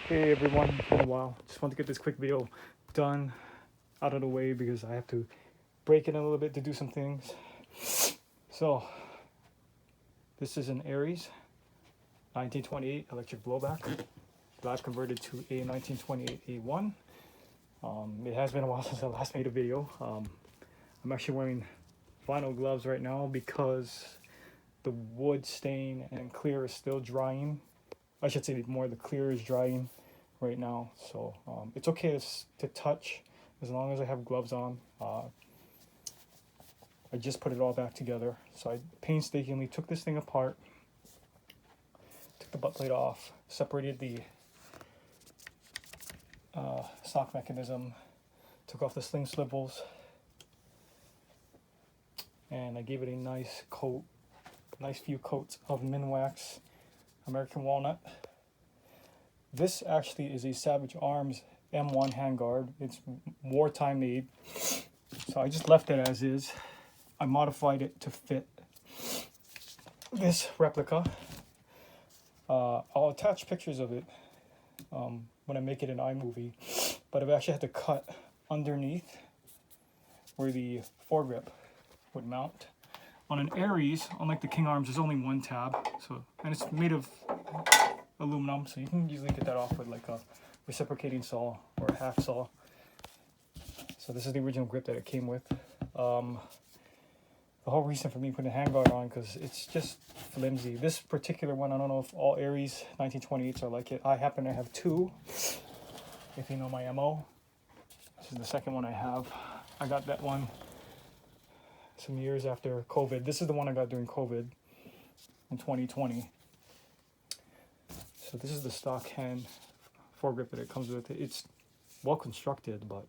Hey everyone, it's been a while. Just want to get this quick video done, out of the way, because I have to break it a little bit to do some things. So, this is an ARES 1928 electric blowback that I've converted to a 1928A1. It has been a while since I last made a video. I'm actually wearing vinyl gloves right now because the wood stain and clear is still drying. I should say more the clear is drying right now, so it's okay to touch as long as I have gloves on. I just put it all back together, so I painstakingly took this thing apart, took the butt plate off, separated the stock mechanism, took off the sling swivels, and I gave it a nice few coats of Minwax American Walnut. This actually is a Savage Arms M1 Handguard. It's wartime made, so I just left it as is. I modified it to fit this replica. I'll attach pictures of it when I make it in iMovie, but I've actually had to cut underneath where the foregrip would mount. On an ARES, unlike the King Arms, there's only one tab, and it's made of aluminum, so you can usually get that off with like a reciprocating saw or a half saw. So this is the original grip that it came with. The whole reason for me putting a handguard on, because it's just flimsy. This particular one, I don't know if all ARES 1928s are like it. I happen to have two, if you know my MO. This is the second one I have. I got that one some years after COVID. This is the one I got during COVID in 2020. So this is the stock hand foregrip that it comes with. It's well constructed, but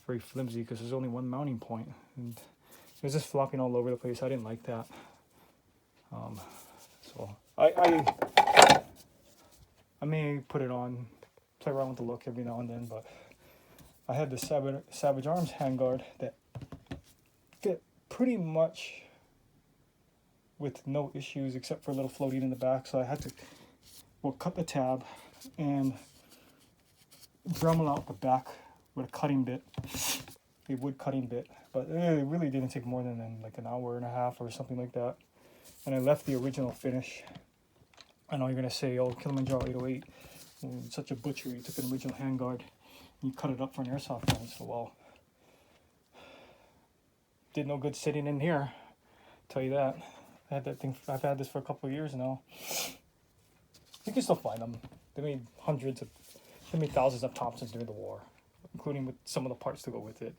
very flimsy because there's only one mounting point, and it was just flopping all over the place. I didn't like that. So I may put it on, play around with the look every now and then, but I had the Savage Arms Handguard that fit pretty much with no issues except for a little floating in the back, so I had to cut the tab and Dremel out the back with a cutting bit, a wood cutting bit, but it really didn't take more than like an hour and a half or something like that. And I left the original finish. I know you're gonna say, oh, Kilimanjaro 808, such a butcher, you took an original handguard and you cut it up for an airsoft gun. So, well, did no good sitting in here, tell you that. I had that thing, I've had this for a couple of years now. You can still find them. They made thousands of Thompsons during the war, including with some of the parts to go with it.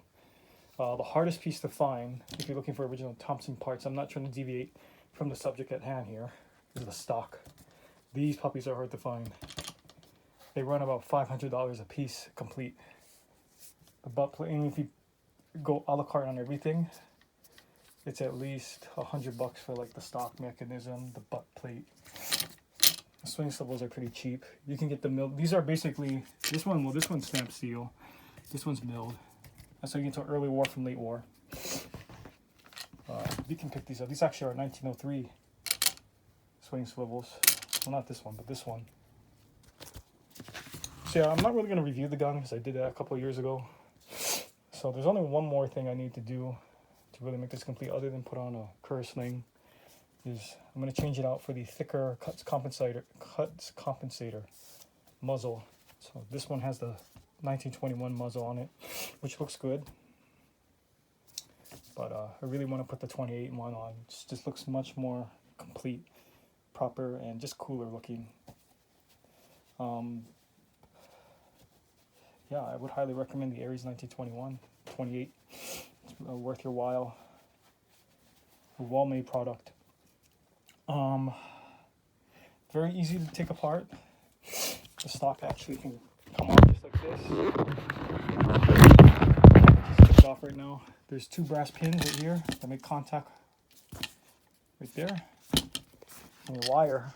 The hardest piece to find, if you're looking for original Thompson parts, I'm not trying to deviate from the subject at hand here, is the stock. These puppies are hard to find. They run about $500 a piece, complete. The butt plate, and if you go a la carte on everything, it's at least $100 for like the stock mechanism, the butt plate. Swing swivels are pretty cheap. You can get the milled. These are basically, this one's stamped steel. This one's milled. That's how you get to early war from late war. You can pick these up. These actually are 1903 swing swivels. Well, not this one, but this one. So yeah, I'm not really going to review the gun because I did that a couple of years ago. So there's only one more thing I need to do to really make this complete, other than put on a Kerr sling. I'm going to change it out for the thicker Cutts Compensator muzzle. So this one has the 1921 muzzle on it, which looks good. But I really want to put the 28 one on. It just looks much more complete, proper, and just cooler looking. Yeah, I would highly recommend the ARES 28. It's worth your while. A well-made product. Very easy to take apart. The stock actually can come off just like this. Just take it off right now. There's two brass pins right here that make contact right there. And your wire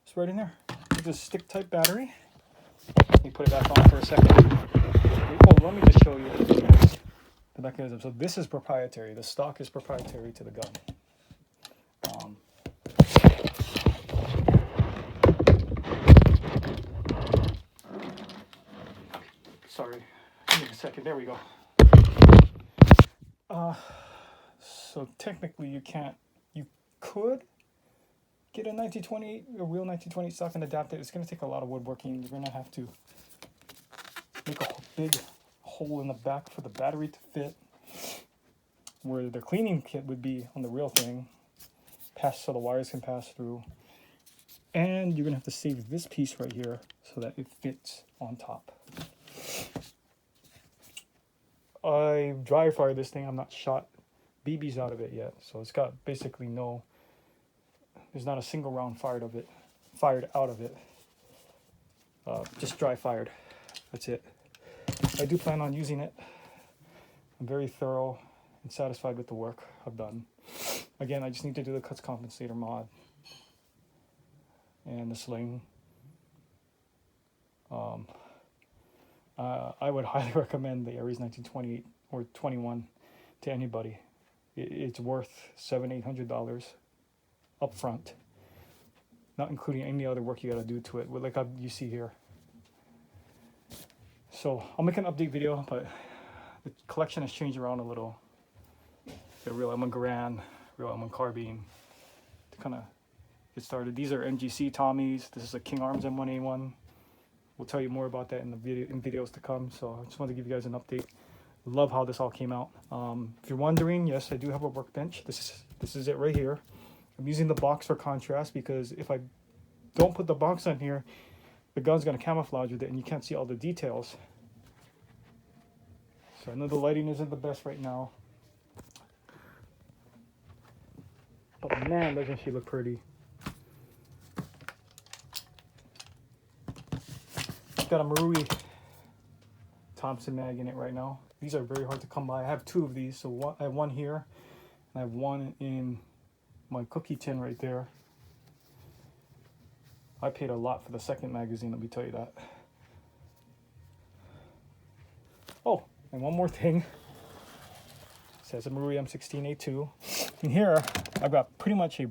is right in there. With this stick type battery. You put it back on for a second. Oh, let me just show you the mechanism. So this is proprietary. The stock is proprietary to the gun. sorry. Give me a second. There we go. So technically you can't, you could get a 1928, a real 1928 stock and adapt it. It's going to take a lot of woodworking. You're going to have to make a big hole in the back for the battery to fit, where the cleaning kit would be on the real thing, so the wires can pass through. And you're going to have to save this piece right here so that it fits on top. I dry fired this thing. I'm not shot BBs out of it yet, so it's got basically no, there's not a single round fired out of it. Just dry fired. That's it. I do plan on using it. I'm very thorough and satisfied with the work I've done. Again, I just need to do the Cutts Compensator mod and the Sling. I would highly recommend the ARES 1928 or 21 to anybody. It's worth $700-800 up front, not including any other work you got to do to it, like you see here. So I'll make an update video, but the collection has changed around a little. The real M1 Garand, real M1 carbine, to kind of get started. These are MGC Tommies. This is a King Arms M1A1. We'll tell you more about that in the videos to come. So I just wanted to give you guys an update. Love how this all came out. If you're wondering, yes, I do have a workbench. This is it right here. I'm using the box for contrast because if I don't put the box on here, the gun's going to camouflage with it and you can't see all the details. So I know the lighting isn't the best right now, but man, doesn't she look pretty. It's got a Marui Thompson mag in it right now. These are very hard to come by. I have two of these, so I have one here, and I have one in my cookie tin right there. I paid a lot for the second magazine, let me tell you that. Oh, and one more thing. It says a Marui M16A2. And here, I've got pretty much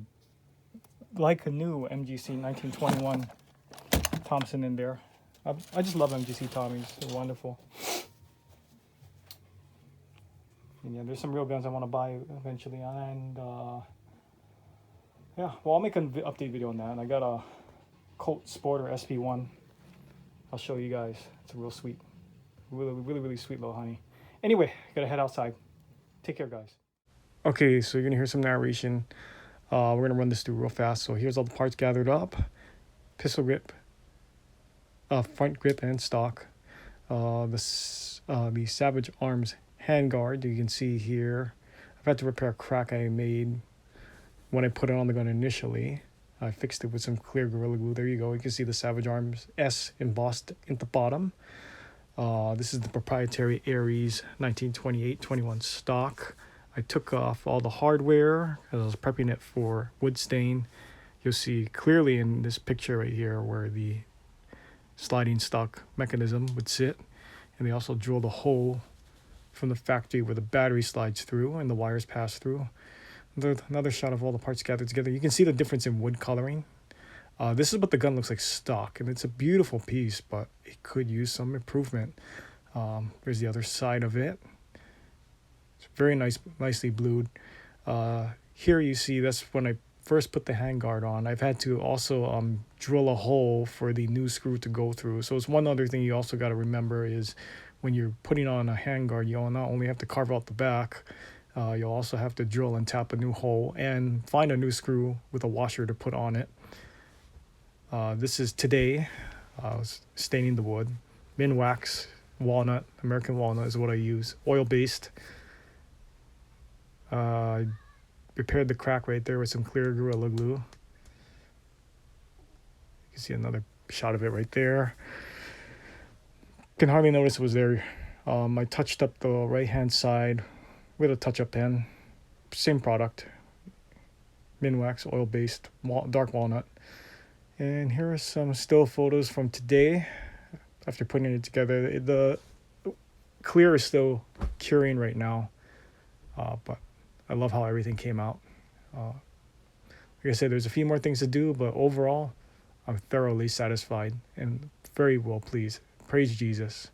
like a new MGC 1921 Thompson in there. I just love MGC Tommies. They're wonderful. And yeah, there's some real guns I want to buy eventually. And yeah, well, I'll make an update video on that. And I got a Colt Sporter SP1. I'll show you guys. It's real sweet. Really sweet little honey. Anyway, gotta head outside. Take care, guys. Okay, so you're gonna hear some narration. We're gonna run this through real fast. So here's all the parts gathered up. Pistol grip, front grip and stock. The Savage Arms Handguard, you can see here. I've had to repair a crack I made when I put it on the gun initially. I fixed it with some clear Gorilla Glue. There you go. You can see the Savage Arms S embossed at the bottom. This is the proprietary ARES 1928-21 stock. I took off all the hardware as I was prepping it for wood stain. You'll see clearly in this picture right here where the sliding stock mechanism would sit. And they also drilled a hole from the factory where the battery slides through and the wires pass through. Another shot of all the parts gathered together. You can see the difference in wood coloring. This is what the gun looks like stock, and it's a beautiful piece, but it could use some improvement. There's the other side of it. It's very nicely blued. Here you see that's when I first put the handguard on. I've had to also drill a hole for the new screw to go through. So it's one other thing you also got to remember is when you're putting on a handguard, you'll not only have to carve out the back, you'll also have to drill and tap a new hole and find a new screw with a washer to put on it. This is today. I was staining the wood. Min wax, walnut, American walnut is what I use. Oil-based. Repaired the crack right there with some clear Gorilla Glue. You can see another shot of it right there. Can hardly notice it was there. I touched up the right-hand side with a touch-up pen. Same product. Min wax, oil-based, dark walnut. And here are some still photos from today after putting it together. The clear is still curing right now, but I love how everything came out. Like I said, there's a few more things to do, but overall, I'm thoroughly satisfied and very well pleased. Praise Jesus.